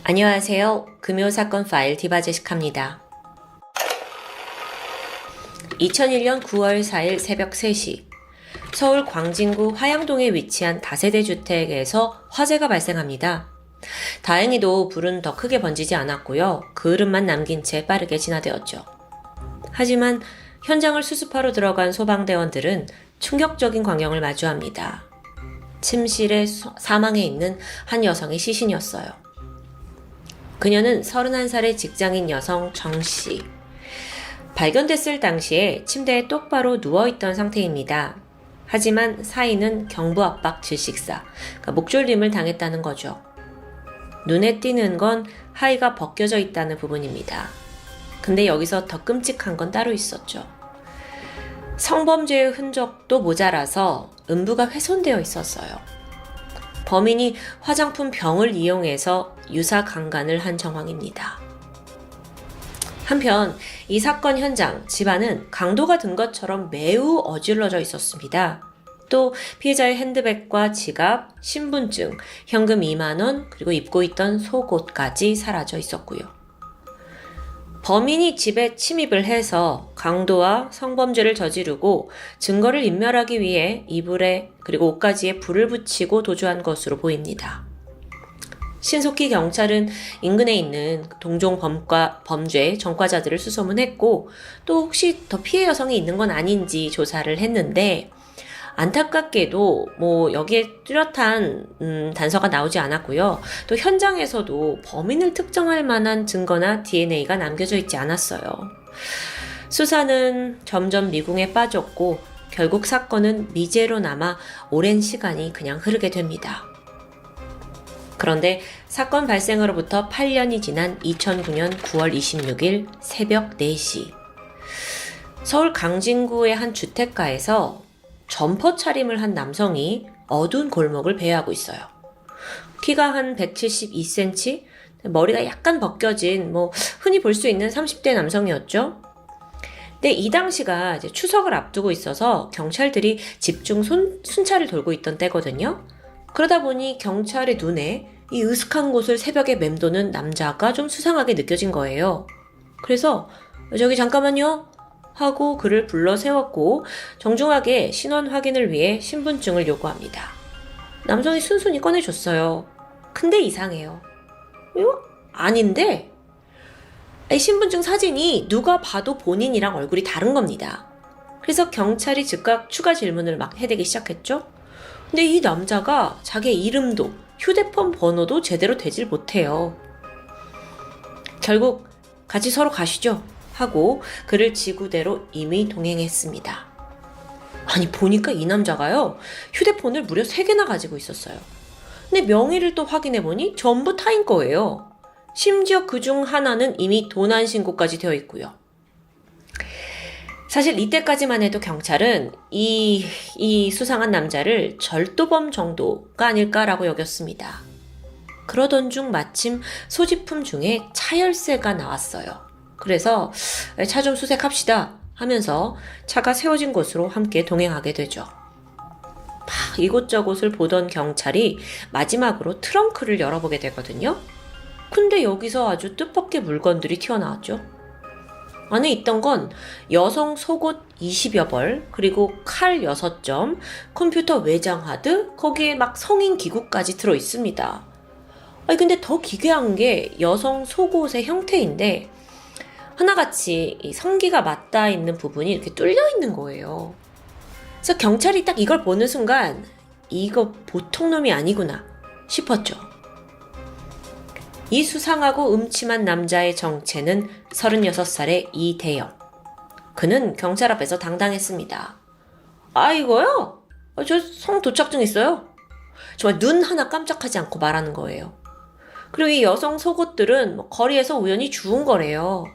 안녕하세요. 금요사건 파일 디바제식합니다. 2001년 9월 4일 새벽 3시 서울 광진구 화양동에 위치한 다세대 주택에서 화재가 발생합니다. 다행히도 불은 더 크게 번지지 않았고요. 그을음만 남긴 채 빠르게 진화되었죠. 하지만 현장을 수습하러 들어간 소방대원들은 충격적인 광경을 마주합니다. 침실에 사망해 있는 한 여성의 시신이었어요. 그녀는 31살의 직장인 여성 정씨. 발견됐을 당시에 침대에 똑바로 누워있던 상태입니다. 하지만 사인은 경부압박 질식사, 그러니까 목졸림을 당했다는 거죠. 눈에 띄는 건 하의가 벗겨져 있다는 부분입니다. 근데 여기서 더 끔찍한 건 따로 있었죠. 성범죄의 흔적도 모자라서 음부가 훼손되어 있었어요. 범인이 화장품 병을 이용해서 유사 강간을 한 정황입니다. 한편 이 사건 현장 집안은 강도가 든 것처럼 매우 어질러져 있었습니다. 또 피해자의 핸드백과 지갑, 신분증, 현금 2만 원, 그리고 입고 있던 속옷까지 사라져 있었고요. 범인이 집에 침입을 해서 강도와 성범죄를 저지르고 증거를 인멸하기 위해 이불에 그리고 옷가지에 불을 붙이고 도주한 것으로 보입니다. 신속히 경찰은 인근에 있는 동종 범죄 전과자들을 수소문했고 또 혹시 더 피해 여성이 있는 건 아닌지 조사를 했는데 안타깝게도 여기에 뚜렷한 단서가 나오지 않았고요. 또 현장에서도 범인을 특정할 만한 증거나 DNA가 남겨져 있지 않았어요. 수사는 점점 미궁에 빠졌고 결국 사건은 미제로 남아 오랜 시간이 그냥 흐르게 됩니다. 그런데 사건 발생으로부터 8년이 지난 2009년 9월 26일 새벽 4시 서울 강진구의 한 주택가에서 점퍼 차림을 한 남성이 어두운 골목을 배회하고 있어요. 키가 한 172cm, 머리가 약간 벗겨진 흔히 볼 수 있는 30대 남성이었죠. 근데 이 당시가 이제 추석을 앞두고 있어서 경찰들이 집중 순찰을 돌고 있던 때거든요. 그러다 보니 경찰의 눈에 이 으슥한 곳을 새벽에 맴도는 남자가 좀 수상하게 느껴진 거예요. 그래서 저기 잠깐만요 하고 그를 불러 세웠고 정중하게 신원 확인을 위해 신분증을 요구합니다. 남성이 순순히 꺼내줬어요. 근데 이상해요. 이거 아닌데? 신분증 사진이 누가 봐도 본인이랑 얼굴이 다른 겁니다. 그래서 경찰이 즉각 추가 질문을 막 해대기 시작했죠. 근데 이 남자가 자기의 이름도 휴대폰 번호도 제대로 되질 못해요. 결국 같이 서로 가시죠 하고 그를 지구대로 이미 동행했습니다. 아니 보니까 이 남자가요 휴대폰을 무려 3개나 가지고 있었어요. 근데 명의를 또 확인해보니 전부 타인 거예요. 심지어 그중 하나는 이미 도난 신고까지 되어 있고요. 사실 이때까지만 해도 경찰은 이 수상한 남자를 절도범 정도가 아닐까라고 여겼습니다. 그러던 중 마침 소지품 중에 차 열쇠가 나왔어요. 그래서 차 좀 수색합시다 하면서 차가 세워진 곳으로 함께 동행하게 되죠. 이곳저곳을 보던 경찰이 마지막으로 트렁크를 열어보게 되거든요. 근데 여기서 아주 뜻밖의 물건들이 튀어나왔죠. 안에 있던 건 여성 속옷 20여 벌, 그리고 칼 6점, 컴퓨터 외장 하드, 거기에 막 성인 기구까지 들어있습니다. 근데 더 기괴한 게 여성 속옷의 형태인데 하나같이 이 성기가 맞닿아 있는 부분이 이렇게 뚫려 있는 거예요. 그래서 경찰이 딱 이걸 보는 순간 이거 보통 놈이 아니구나 싶었죠. 이 수상하고 음침한 남자의 정체는 36살의 이대영. 그는 경찰 앞에서 당당했습니다. 이거요? 저 성 도착증 있어요. 정말 눈 하나 깜짝하지 않고 말하는 거예요. 그리고 이 여성 속옷들은 거리에서 우연히 주운 거래요.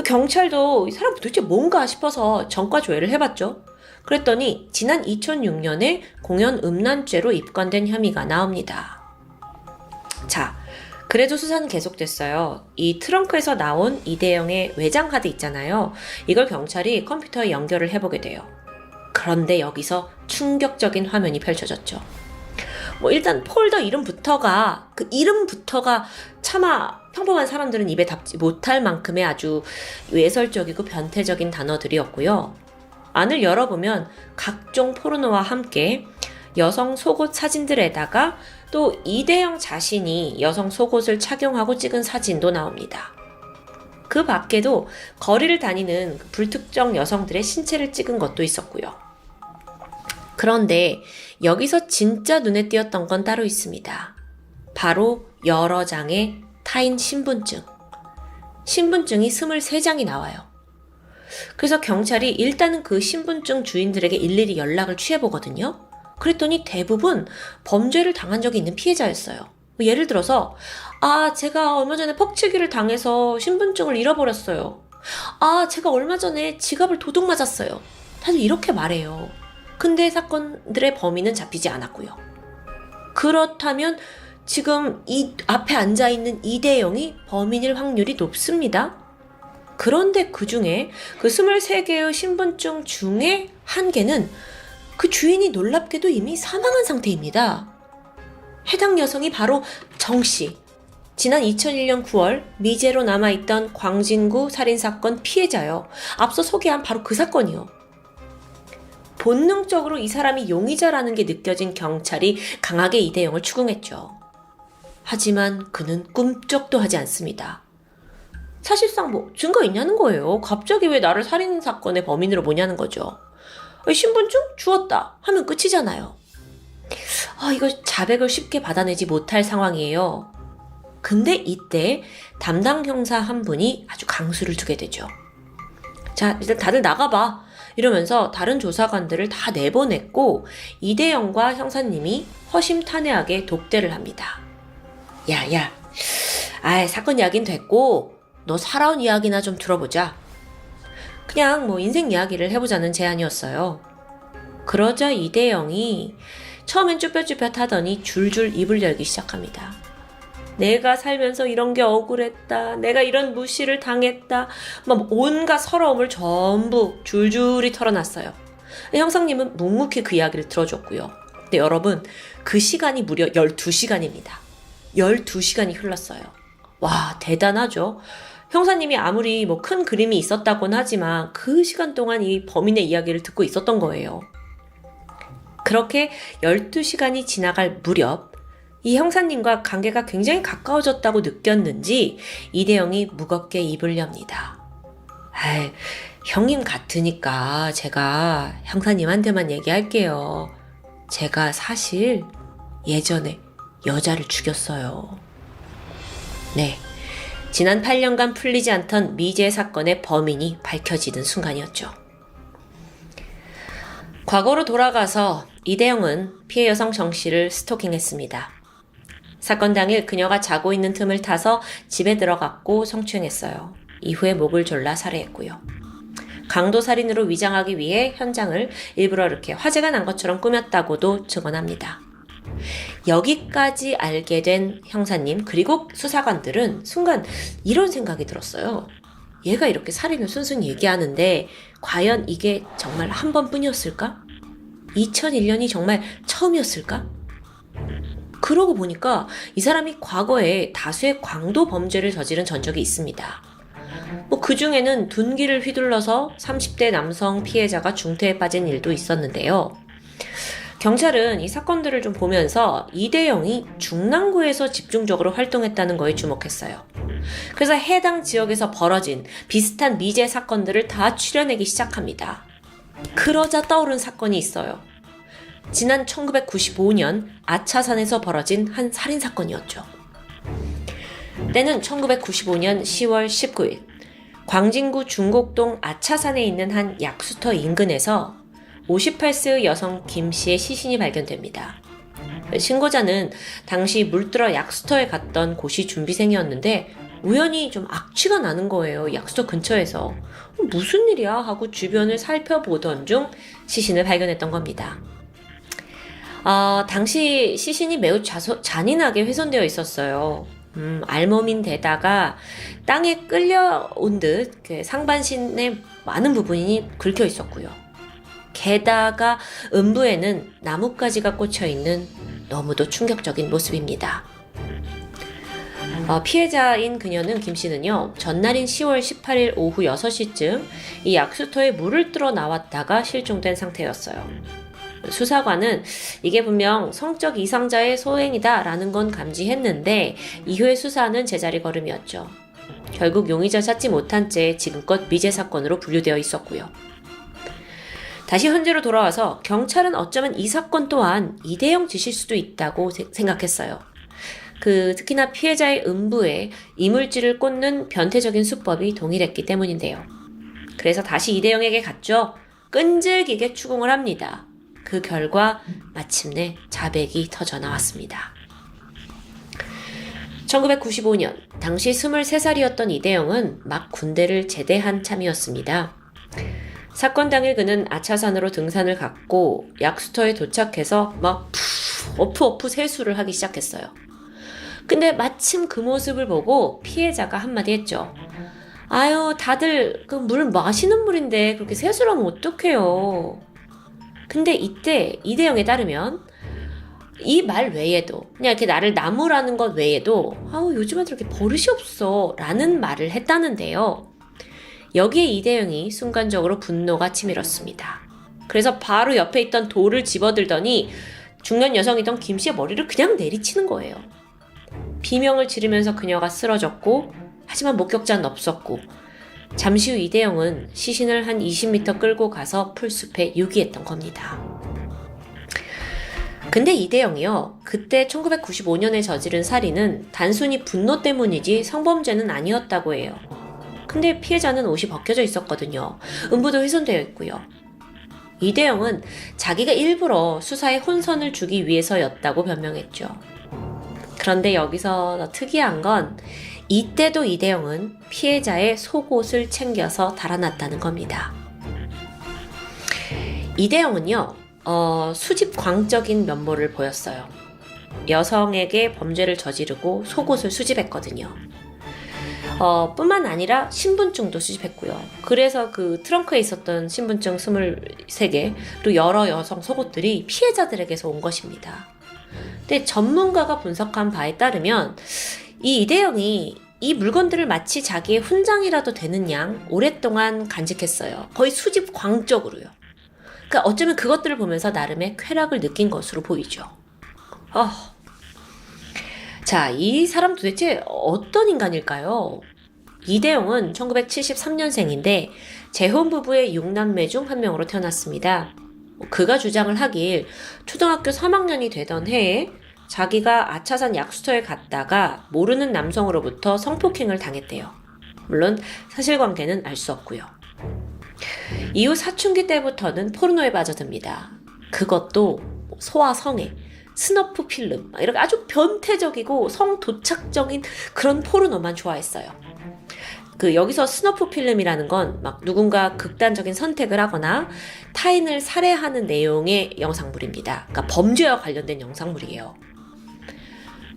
경찰도 이 사람 도대체 뭔가 싶어서 전과 조회를 해봤죠. 그랬더니 지난 2006년에 공연 음란죄로 입건된 혐의가 나옵니다. 자, 그래도 수사는 계속됐어요. 이 트렁크에서 나온 이대영의 외장 카드 있잖아요. 이걸 경찰이 컴퓨터에 연결을 해보게 돼요. 그런데 여기서 충격적인 화면이 펼쳐졌죠. 뭐 일단 폴더 이름부터가 그 이름부터가 차마 평범한 사람들은 입에 담지 못할 만큼의 아주 외설적이고 변태적인 단어들이었고요. 안을 열어보면 각종 포르노와 함께 여성 속옷 사진들에다가 또 이대영 자신이 여성 속옷을 착용하고 찍은 사진도 나옵니다. 그 밖에도 거리를 다니는 불특정 여성들의 신체를 찍은 것도 있었고요. 그런데 여기서 진짜 눈에 띄었던 건 따로 있습니다. 바로 여러 장의 타인 신분증. 신분증이 23장이 나와요. 그래서 경찰이 일단은 그 신분증 주인들에게 일일이 연락을 취해보거든요. 그랬더니 대부분 범죄를 당한 적이 있는 피해자였어요. 예를 들어서 제가 얼마 전에 퍽치기를 당해서 신분증을 잃어버렸어요. 제가 얼마 전에 지갑을 도둑 맞았어요. 다들 이렇게 말해요. 근데 사건들의 범인은 잡히지 않았고요. 그렇다면 지금 이 앞에 앉아있는 이대영이 범인일 확률이 높습니다. 그런데 그 중에 그 23개의 신분증 중에 한 개는 그 주인이 놀랍게도 이미 사망한 상태입니다. 해당 여성이 바로 정씨. 지난 2001년 9월 미제로 남아있던 광진구 살인사건 피해자요. 앞서 소개한 바로 그 사건이요. 본능적으로 이 사람이 용의자라는 게 느껴진 경찰이 강하게 이대영을 추궁했죠. 하지만 그는 꿈쩍도 하지 않습니다. 사실상 증거 있냐는 거예요. 갑자기 왜 나를 살인사건의 범인으로 보냐는 거죠. 신분증? 주었다 하면 끝이잖아요. 이거 자백을 쉽게 받아내지 못할 상황이에요. 근데 이때 담당 형사 한 분이 아주 강수를 두게 되죠. 자, 일단 다들 나가봐. 이러면서 다른 조사관들을 다 내보냈고 이대영과 형사님이 허심탄회하게 독대를 합니다. 야, 사건 이야기는 됐고 너 살아온 이야기나 좀 들어보자. 그냥 인생 이야기를 해보자는 제안이었어요. 그러자 이대영이 처음엔 쭈뼛쭈뼛 하더니 줄줄 입을 열기 시작합니다. 내가 살면서 이런 게 억울했다. 내가 이런 무시를 당했다. 온갖 서러움을 전부 줄줄이 털어놨어요. 형사님은 묵묵히 그 이야기를 들어줬고요. 근데 여러분, 그 시간이 무려 12시간입니다. 12시간이 흘렀어요. 와, 대단하죠? 형사님이 아무리 큰 그림이 있었다고는 하지만 그 시간 동안 이 범인의 이야기를 듣고 있었던 거예요. 그렇게 12시간이 지나갈 무렵 이 형사님과 관계가 굉장히 가까워졌다고 느꼈는지 이대영이 무겁게 입을 엽니다. 형님 같으니까 제가 형사님한테만 얘기할게요. 제가 사실 예전에 여자를 죽였어요. 네, 지난 8년간 풀리지 않던 미제 사건의 범인이 밝혀지는 순간이었죠. 과거로 돌아가서 이대영은 피해 여성 정씨를 스토킹했습니다. 사건 당일 그녀가 자고 있는 틈을 타서 집에 들어갔고 성추행했어요. 이후에 목을 졸라 살해했고요. 강도살인으로 위장하기 위해 현장을 일부러 이렇게 화재가 난 것처럼 꾸몄다고도 증언합니다. 여기까지 알게 된 형사님 그리고 수사관들은 순간 이런 생각이 들었어요. 얘가 이렇게 살인을 순순히 얘기하는데 과연 이게 정말 한 번뿐이었을까? 2001년이 정말 처음이었을까? 그러고 보니까 이 사람이 과거에 다수의 광도 범죄를 저지른 전적이 있습니다. 그 중에는 둔기를 휘둘러서 30대 남성 피해자가 중태에 빠진 일도 있었는데요. 경찰은 이 사건들을 좀 보면서 이대영이 중랑구에서 집중적으로 활동했다는 거에 주목했어요. 그래서 해당 지역에서 벌어진 비슷한 미제 사건들을 다 추려내기 시작합니다. 그러자 떠오른 사건이 있어요. 지난 1995년 아차산에서 벌어진 한 살인사건이었죠. 때는 1995년 10월 19일 광진구 중곡동 아차산에 있는 한 약수터 인근에서 58세의 여성 김씨의 시신이 발견됩니다. 신고자는 당시 물들어 약수터에 갔던 고시 준비생이었는데 우연히 좀 악취가 나는 거예요. 약수터 근처에서. 무슨 일이야 하고 주변을 살펴보던 중 시신을 발견했던 겁니다. 당시 시신이 매우 잔인하게 훼손되어 있었어요. 알몸인데다가 땅에 끌려온 듯 상반신의 많은 부분이 긁혀 있었고요. 게다가 음부에는 나뭇가지가 꽂혀 있는 너무도 충격적인 모습입니다. 피해자인 그녀는 김 씨는요, 전날인 10월 18일 오후 6시쯤 이 약수터에 물을 뜨러 나왔다가 실종된 상태였어요. 수사관은 이게 분명 성적 이상자의 소행이다 라는 건 감지했는데 이후의 수사는 제자리 걸음이었죠. 결국 용의자 찾지 못한 채 지금껏 미제 사건으로 분류되어 있었고요. 다시 현재로 돌아와서 경찰은 어쩌면 이 사건 또한 이대영 짓일 수도 있다고 생각했어요. 특히나 피해자의 음부에 이물질을 꽂는 변태적인 수법이 동일했기 때문인데요. 그래서 다시 이대영에게 갔죠. 끈질기게 추궁을 합니다. 그 결과 마침내 자백이 터져 나왔습니다. 1995년 당시 23살이었던 이대영은 막 군대를 제대한 참이었습니다. 사건 당일 그는 아차산으로 등산을 갔고 약수터에 도착해서 막 어프 세수를 하기 시작했어요. 근데 마침 그 모습을 보고 피해자가 한마디 했죠. 아유, 다들 그 물 마시는 물인데 그렇게 세수를 하면 어떡해요. 근데 이때 이대영에 따르면 이 말 외에도 그냥 이렇게 나를 나무라는 것 외에도 아우 요즘엔 그렇게 버릇이 없어 라는 말을 했다는데요. 여기에 이대영이 순간적으로 분노가 치밀었습니다. 그래서 바로 옆에 있던 돌을 집어들더니 중년 여성이던 김 씨의 머리를 그냥 내리치는 거예요. 비명을 지르면서 그녀가 쓰러졌고 하지만 목격자는 없었고 잠시 후 이대영은 시신을 한 20m 끌고 가서 풀숲에 유기했던 겁니다. 근데 이대영이요, 그때 1995년에 저지른 살인은 단순히 분노 때문이지 성범죄는 아니었다고 해요. 근데 피해자는 옷이 벗겨져 있었거든요. 음부도 훼손되어 있고요. 이대영은 자기가 일부러 수사에 혼선을 주기 위해서였다고 변명했죠. 그런데 여기서 더 특이한 건 이때도 이대영은 피해자의 속옷을 챙겨서 달아났다는 겁니다. 이대영은요, 수집광적인 면모를 보였어요. 여성에게 범죄를 저지르고 속옷을 수집했거든요. 뿐만 아니라 신분증도 수집했고요. 그래서 그 트렁크에 있었던 신분증 23개, 그리고 여러 여성 속옷들이 피해자들에게서 온 것입니다. 근데 전문가가 분석한 바에 따르면 이 이대영이 이 물건들을 마치 자기의 훈장이라도 되는 양 오랫동안 간직했어요. 거의 수집 광적으로요. 그러니까 어쩌면 그것들을 보면서 나름의 쾌락을 느낀 것으로 보이죠. 자, 이 사람 도대체 어떤 인간일까요? 이대영은 1973년생인데 재혼 부부의 6남매 중 한 명으로 태어났습니다. 그가 주장을 하길 초등학교 3학년이 되던 해에 자기가 아차산 약수터에 갔다가 모르는 남성으로부터 성폭행을 당했대요. 물론 사실관계는 알 수 없고요. 이후 사춘기 때부터는 포르노에 빠져듭니다. 그것도 소아성애, 스너프 필름, 이렇게 아주 변태적이고 성도착적인 그런 포르노만 좋아했어요. 여기서 스너프 필름이라는 건 막 누군가 극단적인 선택을 하거나 타인을 살해하는 내용의 영상물입니다. 그러니까 범죄와 관련된 영상물이에요.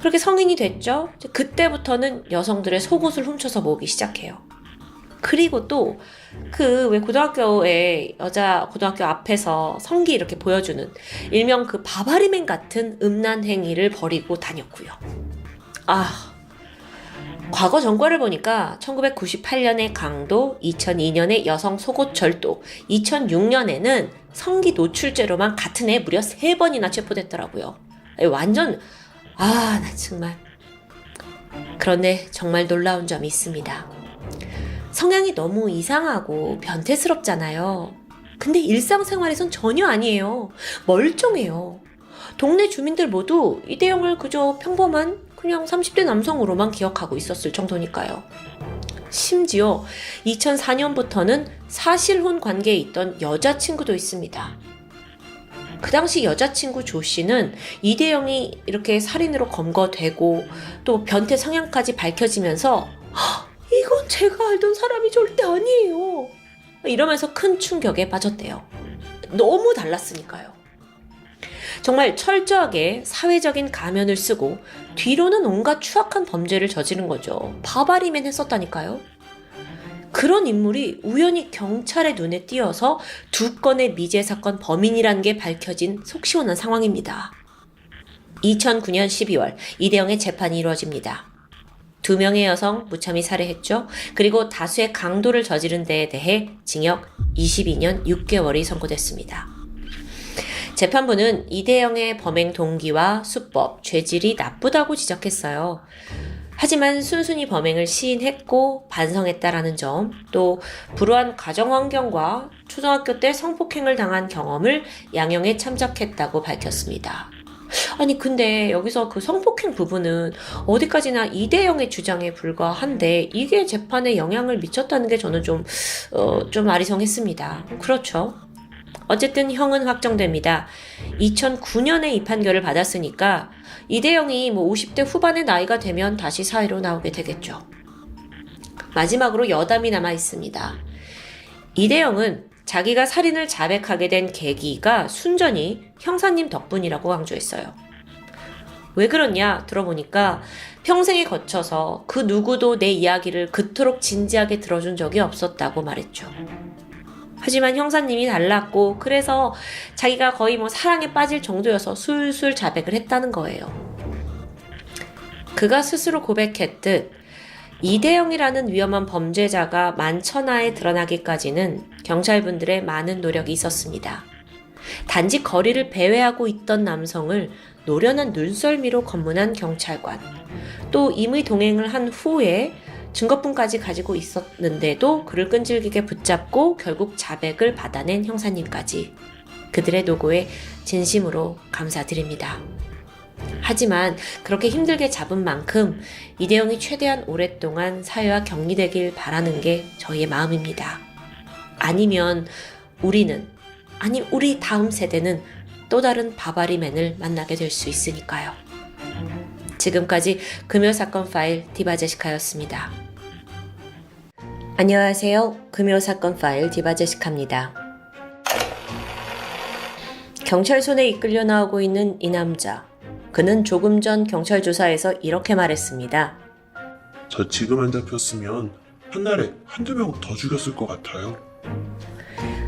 그렇게 성인이 됐죠. 그때부터는 여성들의 속옷을 훔쳐서 모으기 시작해요. 그리고 또 왜 고등학교에 여자 고등학교 앞에서 성기 이렇게 보여주는 일명 그 바바리맨 같은 음란 행위를 벌이고 다녔고요. 과거 전과를 보니까 1998년에 강도, 2002년에 여성 속옷 절도, 2006년에는 성기 노출죄로만 같은 해 무려 3번이나 체포됐더라고요. 완전 나 정말. 그런데 정말 놀라운 점이 있습니다. 성향이 너무 이상하고 변태스럽잖아요. 근데 일상생활에선 전혀 아니에요. 멀쩡해요. 동네 주민들 모두 이대영을 그저 평범한 그냥 30대 남성으로만 기억하고 있었을 정도니까요. 심지어 2004년부터는 사실혼 관계에 있던 여자친구도 있습니다. 그 당시 여자친구 조 씨는 이대영이 이렇게 살인으로 검거되고 또 변태 성향까지 밝혀지면서 이건 제가 알던 사람이 절대 아니에요. 이러면서 큰 충격에 빠졌대요. 너무 달랐으니까요. 정말 철저하게 사회적인 가면을 쓰고 뒤로는 온갖 추악한 범죄를 저지른 거죠. 바바리맨 했었다니까요. 그런 인물이 우연히 경찰의 눈에 띄어서 2건의 미제 사건 범인이라는 게 밝혀진 속 시원한 상황입니다. 2009년 12월 이대영의 재판이 이루어집니다. 2명의 여성 무참히 살해했죠. 그리고 다수의 강도를 저지른 데에 대해 징역 22년 6개월이 선고됐습니다. 재판부는 이대영의 범행 동기와 수법, 죄질이 나쁘다고 지적했어요. 하지만 순순히 범행을 시인했고 반성했다라는 점, 또 불우한 가정 환경과 초등학교 때 성폭행을 당한 경험을 양형에 참작했다고 밝혔습니다. 아니 근데 여기서 그 성폭행 부분은 어디까지나 이대영의 주장에 불과한데 이게 재판에 영향을 미쳤다는 게 저는 좀 아리송했습니다. 그렇죠. 어쨌든 형은 확정됩니다. 2009년에 이 판결을 받았으니까 이대영이 50대 후반의 나이가 되면 다시 사회로 나오게 되겠죠. 마지막으로 여담이 남아 있습니다. 이대영은 자기가 살인을 자백하게 된 계기가 순전히 형사님 덕분이라고 강조했어요. 왜 그러냐 들어보니까 평생에 거쳐서 그 누구도 내 이야기를 그토록 진지하게 들어준 적이 없었다고 말했죠. 하지만 형사님이 달랐고 그래서 자기가 거의 사랑에 빠질 정도여서 술술 자백을 했다는 거예요. 그가 스스로 고백했듯 이대영이라는 위험한 범죄자가 만천하에 드러나기까지는 경찰분들의 많은 노력이 있었습니다. 단지 거리를 배회하고 있던 남성을 노련한 눈썰미로 검문한 경찰관, 또 임의 동행을 한 후에 증거품까지 가지고 있었는데도 그를 끈질기게 붙잡고 결국 자백을 받아낸 형사님까지 그들의 노고에 진심으로 감사드립니다. 하지만 그렇게 힘들게 잡은 만큼 이대영이 최대한 오랫동안 사회와 격리되길 바라는 게 저희의 마음입니다. 아니면 우리 다음 세대는 또 다른 바바리맨을 만나게 될 수 있으니까요. 지금까지 금요사건 파일 디바제시카였습니다. 안녕하세요. 금요사건 파일 디바제시카입니다. 경찰 손에 이끌려 나오고 있는 이 남자. 그는 조금 전 경찰 조사에서 이렇게 말했습니다. 저 지금 안 잡혔으면 한날에 한두 명 더 죽였을 것 같아요.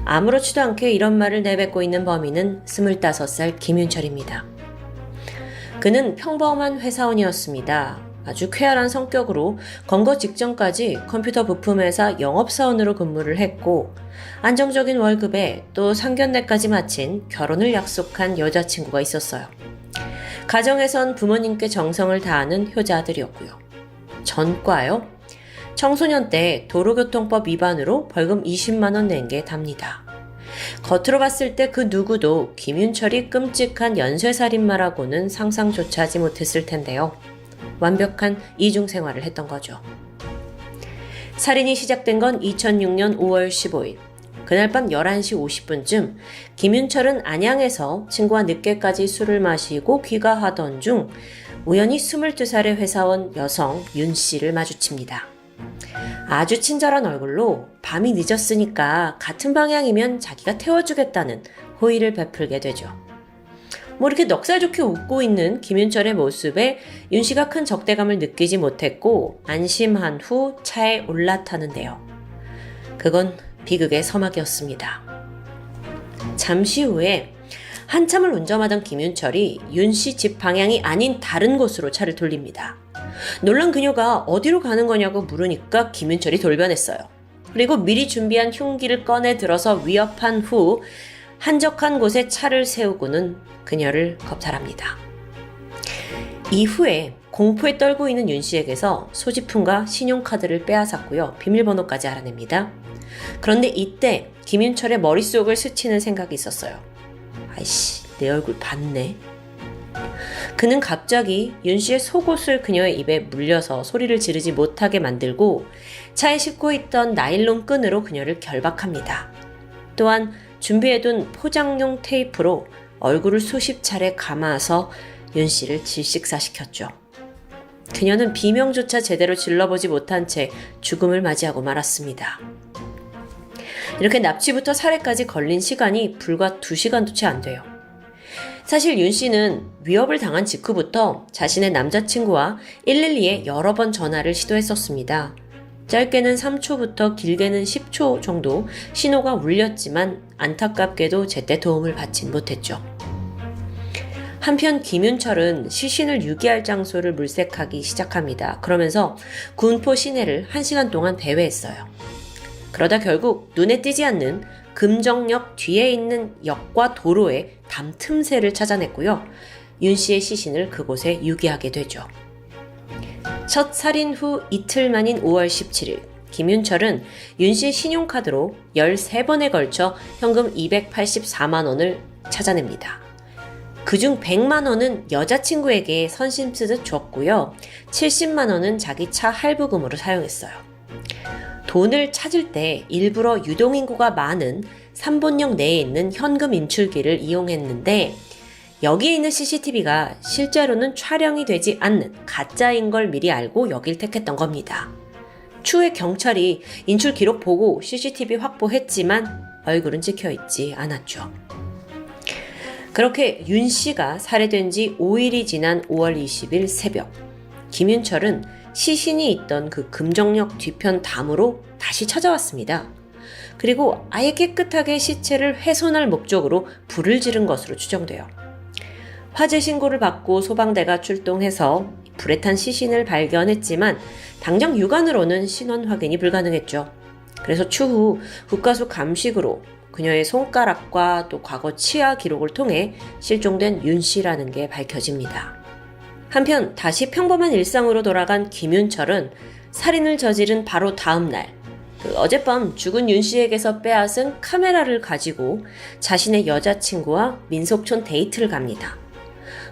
아무렇지도 않게 이런 말을 내뱉고 있는 범인은 25살 김윤철입니다. 그는 평범한 회사원이었습니다. 아주 쾌활한 성격으로 검거 직전까지 컴퓨터 부품회사 영업사원으로 근무를 했고 안정적인 월급에 또 상견례까지 마친 결혼을 약속한 여자친구가 있었어요. 가정에선 부모님께 정성을 다하는 효자들이었고요. 전과요. 청소년 때 도로교통법 위반으로 벌금 20만 원 낸 게 답니다. 겉으로 봤을 때 그 누구도 김윤철이 끔찍한 연쇄살인마라고는 상상조차 하지 못했을 텐데요. 완벽한 이중생활을 했던 거죠. 살인이 시작된 건 2006년 5월 15일. 그날 밤 11시 50분쯤 김윤철은 안양에서 친구와 늦게까지 술을 마시고 귀가하던 중 우연히 22살의 회사원 여성 윤 씨를 마주칩니다. 아주 친절한 얼굴로 밤이 늦었으니까 같은 방향이면 자기가 태워주겠다는 호의를 베풀게 되죠. 이렇게 넉살 좋게 웃고 있는 김윤철의 모습에 윤 씨가 큰 적대감을 느끼지 못했고 안심한 후 차에 올라타는데요. 그건 비극의 서막이었습니다. 잠시 후에 한참을 운전하던 김윤철이 윤 씨 집 방향이 아닌 다른 곳으로 차를 돌립니다. 놀란 그녀가 어디로 가는 거냐고 물으니까 김윤철이 돌변했어요. 그리고 미리 준비한 흉기를 꺼내 들어서 위협한 후 한적한 곳에 차를 세우고는 그녀를 겁탈합니다. 이후에 공포에 떨고 있는 윤 씨에게서 소지품과 신용카드를 빼앗았고요. 비밀번호까지 알아냅니다. 그런데 이때 김윤철의 머릿속을 스치는 생각이 있었어요. 아이씨, 내 얼굴 봤네. 그는 갑자기 윤 씨의 속옷을 그녀의 입에 물려서 소리를 지르지 못하게 만들고 차에 싣고 있던 나일론 끈으로 그녀를 결박합니다. 또한 준비해둔 포장용 테이프로 얼굴을 수십 차례 감아서 윤 씨를 질식사시켰죠. 그녀는 비명조차 제대로 질러보지 못한 채 죽음을 맞이하고 말았습니다. 이렇게 납치부터 살해까지 걸린 시간이 불과 2시간도 채 안 돼요. 사실 윤 씨는 위협을 당한 직후부터 자신의 남자친구와 112에 여러 번 전화를 시도했었습니다. 짧게는 3초부터 길게는 10초 정도 신호가 울렸지만 안타깝게도 제때 도움을 받진 못했죠. 한편 김윤철은 시신을 유기할 장소를 물색하기 시작합니다. 그러면서 군포 시내를 1시간 동안 배회했어요. 그러다 결국 눈에 띄지 않는 금정역 뒤에 있는 역과 도로의 담 틈새를 찾아냈고요. 윤 씨의 시신을 그곳에 유기하게 되죠. 첫 살인 후 이틀 만인 5월 17일 김윤철은 윤 씨 신용카드로 13번에 걸쳐 현금 284만 원을 찾아냅니다. 그중 100만 원은 여자친구에게 선심 쓰듯 줬고요. 70만 원은 자기 차 할부금으로 사용했어요. 돈을 찾을 때 일부러 유동인구가 많은 3번역 내에 있는 현금 인출기를 이용했는데 여기에 있는 CCTV가 실제로는 촬영이 되지 않는 가짜인 걸 미리 알고 여길 택했던 겁니다. 추후에 경찰이 인출 기록 보고 CCTV 확보했지만 얼굴은 찍혀있지 않았죠. 그렇게 윤 씨가 살해된 지 5일이 지난 5월 20일 새벽, 김윤철은 시신이 있던 그 금정역 뒤편 담으로 다시 찾아왔습니다. 그리고 아예 깨끗하게 시체를 훼손할 목적으로 불을 지른 것으로 추정돼요. 화재 신고를 받고 소방대가 출동해서 불에 탄 시신을 발견했지만 당장 육안으로는 신원 확인이 불가능했죠. 그래서 추후 국가수 감식으로 그녀의 손가락과 또 과거 치아 기록을 통해 실종된 윤 씨라는 게 밝혀집니다. 한편 다시 평범한 일상으로 돌아간 김윤철은 살인을 저지른 바로 다음 날 어젯밤 죽은 윤 씨에게서 빼앗은 카메라를 가지고 자신의 여자친구와 민속촌 데이트를 갑니다.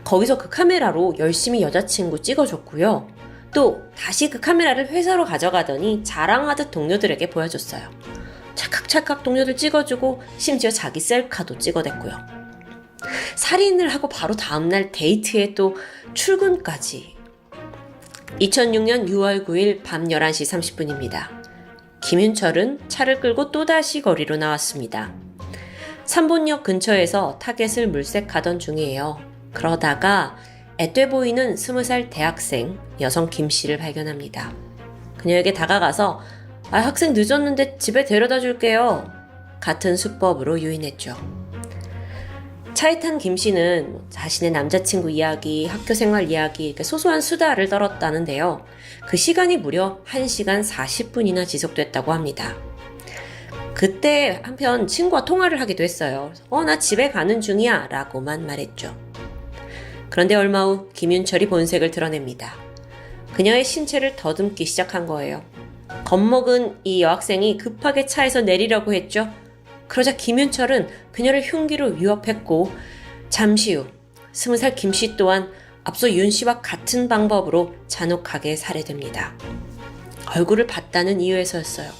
거기서 그 카메라로 열심히 여자친구 찍어줬고요. 또 다시 그 카메라를 회사로 가져가더니 자랑하듯 동료들에게 보여줬어요. 찰칵찰칵 동료들 찍어주고 심지어 자기 셀카도 찍어댔고요. 살인을 하고 바로 다음날 데이트에 또 출근까지. 2006년 6월 9일 밤 11시 30분입니다. 김윤철은 차를 끌고 또다시 거리로 나왔습니다. 3번역 근처에서 타겟을 물색하던 중이에요. 그러다가 앳돼 보이는 20살 대학생 여성 김 씨를 발견합니다. 그녀에게 다가가서 학생 늦었는데 집에 데려다 줄게요. 같은 수법으로 유인했죠. 차에 탄 김 씨는 자신의 남자친구 이야기, 학교 생활 이야기, 이렇게 소소한 수다를 떨었다는데요. 그 시간이 무려 1시간 40분이나 지속됐다고 합니다. 그때 한편 친구와 통화를 하기도 했어요. 나 집에 가는 중이야 라고만 말했죠. 그런데 얼마 후 김윤철이 본색을 드러냅니다. 그녀의 신체를 더듬기 시작한 거예요. 겁먹은 이 여학생이 급하게 차에서 내리려고 했죠. 그러자 김윤철은 그녀를 흉기로 위협했고 잠시 후 20살 김 씨 또한 앞서 윤 씨와 같은 방법으로 잔혹하게 살해됩니다. 얼굴을 봤다는 이유에서였어요.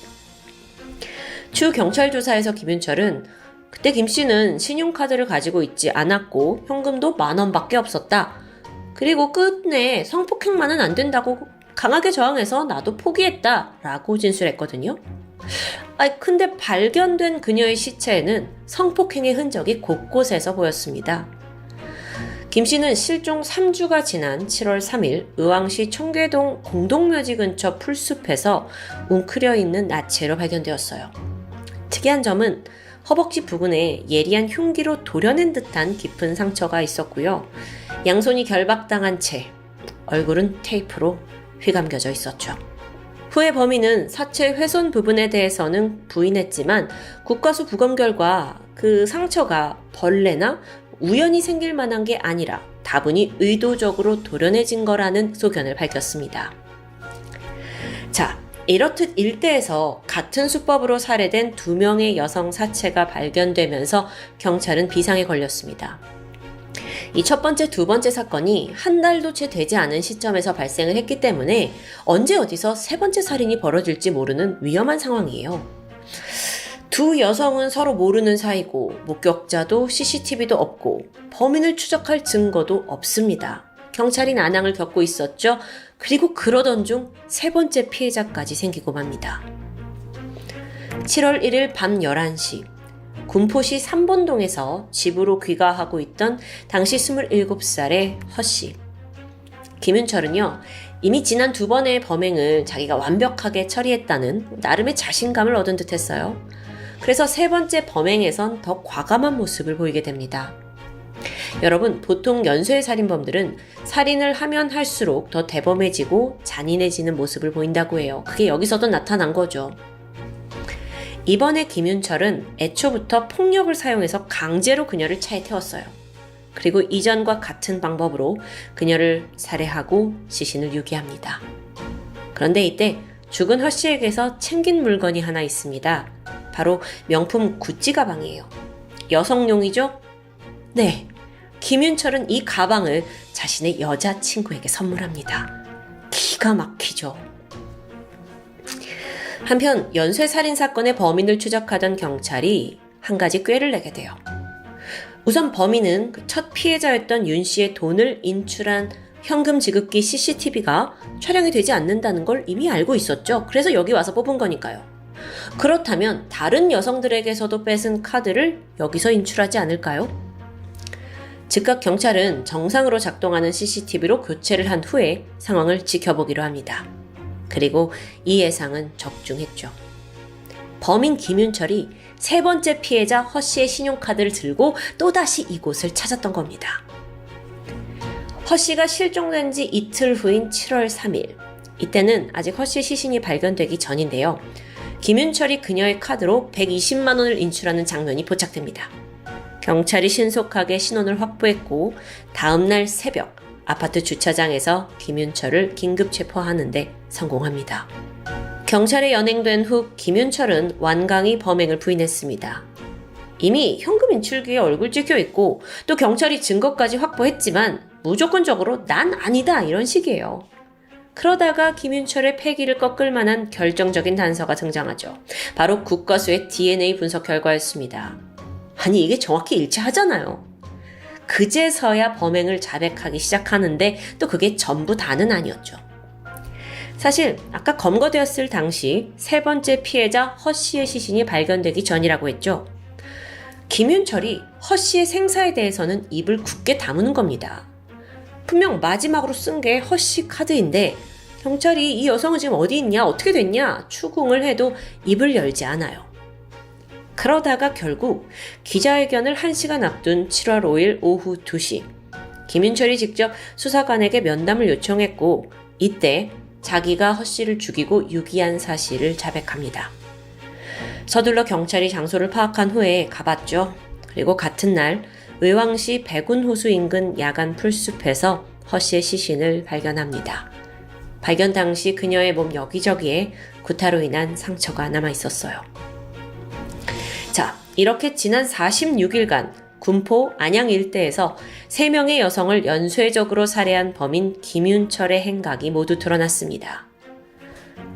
추후 경찰 조사에서 김윤철은 그때 김 씨는 신용카드를 가지고 있지 않았고 현금도 10,000원밖에 없었다. 그리고 끝내 성폭행만은 안 된다고 강하게 저항해서 나도 포기했다 라고 진술했거든요. 근데 발견된 그녀의 시체에는 성폭행의 흔적이 곳곳에서 보였습니다. 김 씨는 실종 3주가 지난 7월 3일 의왕시 청계동 공동묘지 근처 풀숲에서 웅크려 있는 나체로 발견되었어요. 특이한 점은 허벅지 부근에 예리한 흉기로 도려낸 듯한 깊은 상처가 있었고요. 양손이 결박당한 채 얼굴은 테이프로 휘감겨져 있었죠. 후에 범인은 사체 훼손 부분에 대해서는 부인했지만 국과수 부검 결과 그 상처가 벌레나 우연히 생길 만한 게 아니라 다분히 의도적으로 도려내진 거라는 소견을 밝혔습니다. 자, 이렇듯 일대에서 같은 수법으로 살해된 2명의 여성 사체가 발견되면서 경찰은 비상에 걸렸습니다. 이 첫 번째, 두 번째 사건이 한 달도 채 되지 않은 시점에서 발생을 했기 때문에 언제 어디서 세 번째 살인이 벌어질지 모르는 위험한 상황이에요. 두 여성은 서로 모르는 사이고 목격자도 CCTV도 없고 범인을 추적할 증거도 없습니다. 경찰이 난항을 겪고 있었죠. 그리고 그러던 중 세 번째 피해자까지 생기고 맙니다. 7월 1일 밤 11시 군포시 3번동에서 집으로 귀가하고 있던 당시 27살의 허씨. 김윤철은요, 이미 지난 2번의 범행을 자기가 완벽하게 처리했다는 나름의 자신감을 얻은 듯 했어요. 그래서 세 번째 범행에선 더 과감한 모습을 보이게 됩니다. 여러분, 보통 연쇄 살인범들은 살인을 하면 할수록 더 대범해지고 잔인해지는 모습을 보인다고 해요. 그게 여기서도 나타난 거죠. 이번에 김윤철은 애초부터 폭력을 사용해서 강제로 그녀를 차에 태웠어요. 그리고 이전과 같은 방법으로 그녀를 살해하고 시신을 유기합니다. 그런데 이때 죽은 허 씨에게서 챙긴 물건이 하나 있습니다. 바로 명품 구찌 가방이에요. 여성용이죠? 네. 김윤철은 이 가방을 자신의 여자친구에게 선물합니다. 기가 막히죠. 한편 연쇄살인 사건의 범인을 추적하던 경찰이 한 가지 꾀를 내게 돼요. 우선 범인은 첫 피해자였던 윤 씨의 돈을 인출한 현금 지급기 CCTV가 촬영이 되지 않는다는 걸 이미 알고 있었죠. 그래서 여기 와서 뽑은 거니까요. 그렇다면 다른 여성들에게서도 뺏은 카드를 여기서 인출하지 않을까요? 즉각 경찰은 정상으로 작동하는 CCTV로 교체를 한 후에 상황을 지켜보기로 합니다. 그리고 이 예상은 적중했죠. 범인 김윤철이 세 번째 피해자 허 씨의 신용카드를 들고 또다시 이곳을 찾았던 겁니다. 허 씨가 실종된 지 이틀 후인 7월 3일. 이때는 아직 허 씨의 시신이 발견되기 전인데요. 김윤철이 그녀의 카드로 120만 원을 인출하는 장면이 포착됩니다. 경찰이 신속하게 신원을 확보했고 다음날 새벽 아파트 주차장에서 김윤철을 긴급 체포하는데 성공합니다. 경찰에 연행된 후 김윤철은 완강히 범행을 부인했습니다. 이미 현금 인출기에 얼굴 찍혀 있고 또 경찰이 증거까지 확보했지만 무조건적으로 난 아니다 이런 식이에요. 그러다가 김윤철의 패기를 꺾을 만한 결정적인 단서가 등장하죠. 바로 국과수의 DNA 분석 결과였습니다. 아니 이게 정확히 일치하잖아요. 그제서야 범행을 자백하기 시작하는데 또 그게 전부 다는 아니었죠. 사실 아까 검거되었을 당시 세 번째 피해자 허 씨의 시신이 발견되기 전이라고 했죠. 김윤철이 허 씨의 생사에 대해서는 입을 굳게 다무는 겁니다. 분명 마지막으로 쓴 게 허 씨 카드인데 경찰이 이 여성은 지금 어디 있냐 어떻게 됐냐 추궁을 해도 입을 열지 않아요. 그러다가 결국 기자회견을 1시간 앞둔 7월 5일 오후 2시 김윤철이 직접 수사관에게 면담을 요청했고 이때 자기가 허 씨를 죽이고 유기한 사실을 자백합니다. 서둘러 경찰이 장소를 파악한 후에 가봤죠. 그리고 같은 날 의왕시 백운호수 인근 야간 풀숲에서 허 씨의 시신을 발견합니다. 발견 당시 그녀의 몸 여기저기에 구타로 인한 상처가 남아 있었어요. 자, 이렇게 지난 46일간 군포, 안양 일대에서 3명의 여성을 연쇄적으로 살해한 범인 김윤철의 행각이 모두 드러났습니다.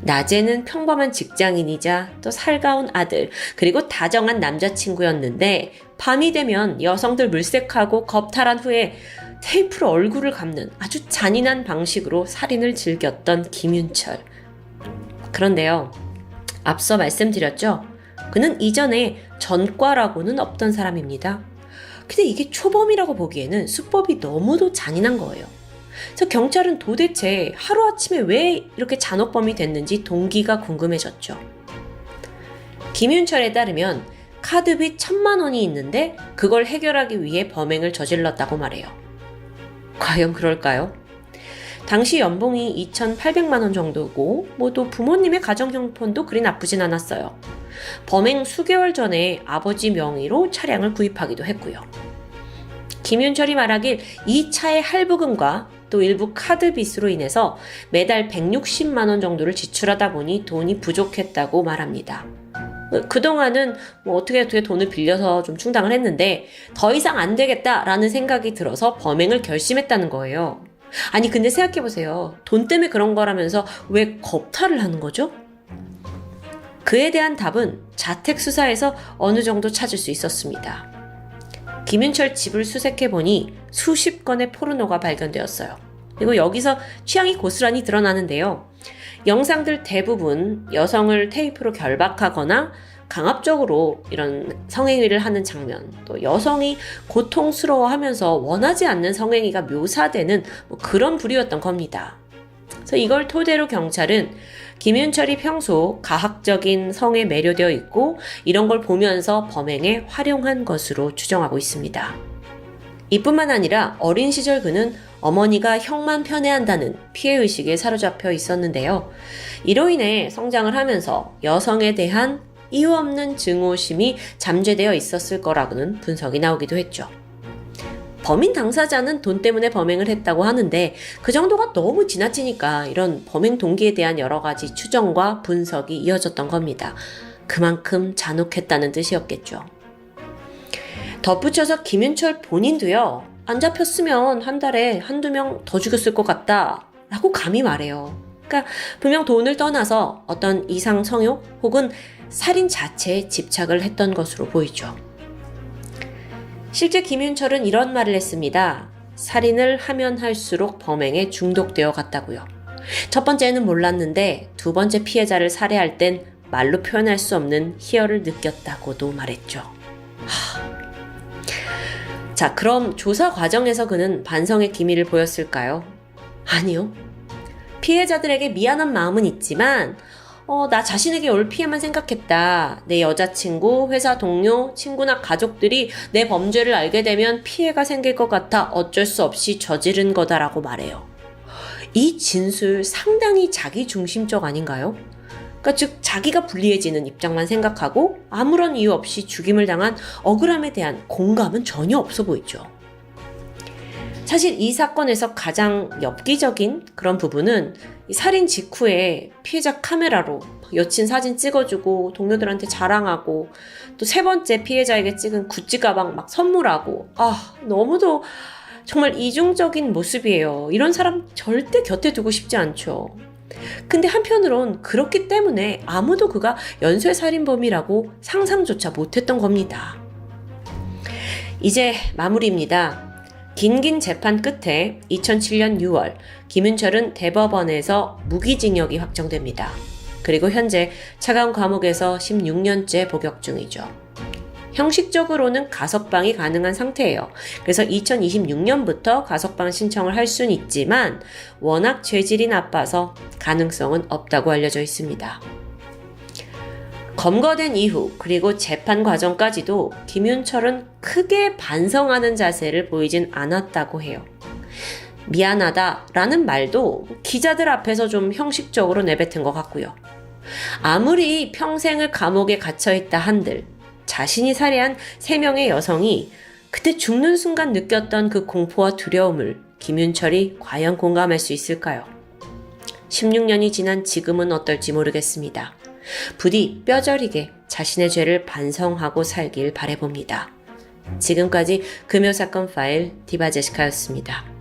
낮에는 평범한 직장인이자 또 살가운 아들, 그리고 다정한 남자친구였는데 밤이 되면 여성들 물색하고 겁탈한 후에 테이프로 얼굴을 감는 아주 잔인한 방식으로 살인을 즐겼던 김윤철. 그런데요, 앞서 말씀드렸죠? 그는 이전에 전과라고는 없던 사람입니다. 근데 이게 초범이라고 보기에는 수법이 너무도 잔인한 거예요. 그래서 경찰은 도대체 하루아침에 왜 이렇게 잔혹범이 됐는지 동기가 궁금해졌죠. 김윤철에 따르면 카드비 1,000만 원이 있는데 그걸 해결하기 위해 범행을 저질렀다고 말해요. 과연 그럴까요? 당시 연봉이 2,800만 원 정도고 또 부모님의 가정형편도 그리 나쁘진 않았어요. 범행 수개월 전에 아버지 명의로 차량을 구입하기도 했고요. 김윤철이 말하길 이 차의 할부금과 또 일부 카드 빚으로 인해서 매달 160만 원 정도를 지출하다 보니 돈이 부족했다고 말합니다. 그동안은 어떻게 돈을 빌려서 좀 충당을 했는데 더 이상 안 되겠다라는 생각이 들어서 범행을 결심했다는 거예요. 아니 근데 생각해보세요. 돈 때문에 그런 거라면서 왜 겁탈을 하는 거죠? 그에 대한 답은 자택 수사에서 어느 정도 찾을 수 있었습니다. 김윤철 집을 수색해보니 수십 건의 포르노가 발견되었어요. 그리고 여기서 취향이 고스란히 드러나는데요. 영상들 대부분 여성을 테이프로 결박하거나 강압적으로 이런 성행위를 하는 장면, 또 여성이 고통스러워하면서 원하지 않는 성행위가 묘사되는 그런 부류였던 겁니다. 그래서 이걸 토대로 경찰은 김윤철이 평소 가학적인 성에 매료되어 있고 이런 걸 보면서 범행에 활용한 것으로 추정하고 있습니다. 이뿐만 아니라 어린 시절 그는 어머니가 형만 편애한다는 피해의식에 사로잡혀 있었는데요. 이로 인해 성장을 하면서 여성에 대한 이유 없는 증오심이 잠재되어 있었을 거라고는 분석이 나오기도 했죠. 범인 당사자는 돈 때문에 범행을 했다고 하는데 그 정도가 너무 지나치니까 이런 범행 동기에 대한 여러 가지 추정과 분석이 이어졌던 겁니다. 그만큼 잔혹했다는 뜻이었겠죠. 덧붙여서 김윤철 본인도요. 안 잡혔으면 한 달에 한두 명 더 죽였을 것 같다 라고 감히 말해요. 그러니까 분명 돈을 떠나서 어떤 이상 성욕 혹은 살인 자체에 집착을 했던 것으로 보이죠. 실제 김윤철은 이런 말을 했습니다. 살인을 하면 할수록 범행에 중독되어 갔다고요. 첫 번째는 몰랐는데 두 번째 피해자를 살해할 땐 말로 표현할 수 없는 희열을 느꼈다고도 말했죠. 자, 그럼 조사 과정에서 그는 반성의 기미를 보였을까요? 아니요. 피해자들에게 미안한 마음은 있지만 나 자신에게 올 피해만 생각했다. 내 여자친구, 회사 동료, 친구나 가족들이 내 범죄를 알게 되면 피해가 생길 것 같아 어쩔 수 없이 저지른 거다라고 말해요. 이 진술 상당히 자기중심적 아닌가요? 그러니까 즉 자기가 불리해지는 입장만 생각하고 아무런 이유 없이 죽임을 당한 억울함에 대한 공감은 전혀 없어 보이죠. 사실 이 사건에서 가장 엽기적인 그런 부분은 이 살인 직후에 피해자 카메라로 여친 사진 찍어주고 동료들한테 자랑하고 또 세 번째 피해자에게 찍은 구찌 가방 막 선물하고 너무도 정말 이중적인 모습이에요. 이런 사람 절대 곁에 두고 싶지 않죠. 근데 한편으론 그렇기 때문에 아무도 그가 연쇄살인범이라고 상상조차 못했던 겁니다. 이제 마무리입니다. 긴 재판 끝에 2007년 6월 김윤철은 대법원에서 무기징역이 확정됩니다. 그리고 현재 차가운 감옥에서 16년째 복역 중이죠. 형식적으로는 가석방이 가능한 상태예요. 그래서 2026년부터 가석방 신청을 할 수는 있지만 워낙 죄질이 나빠서 가능성은 없다고 알려져 있습니다. 검거된 이후 그리고 재판 과정까지도 김윤철은 크게 반성하는 자세를 보이진 않았다고 해요. 미안하다라는 말도 기자들 앞에서 좀 형식적으로 내뱉은 것 같고요. 아무리 평생을 감옥에 갇혀있다 한들 자신이 살해한 3명의 여성이 그때 죽는 순간 느꼈던 그 공포와 두려움을 김윤철이 과연 공감할 수 있을까요? 16년이 지난 지금은 어떨지 모르겠습니다. 부디 뼈저리게 자신의 죄를 반성하고 살길 바라봅니다. 지금까지 금요사건 파일 디바제시카였습니다.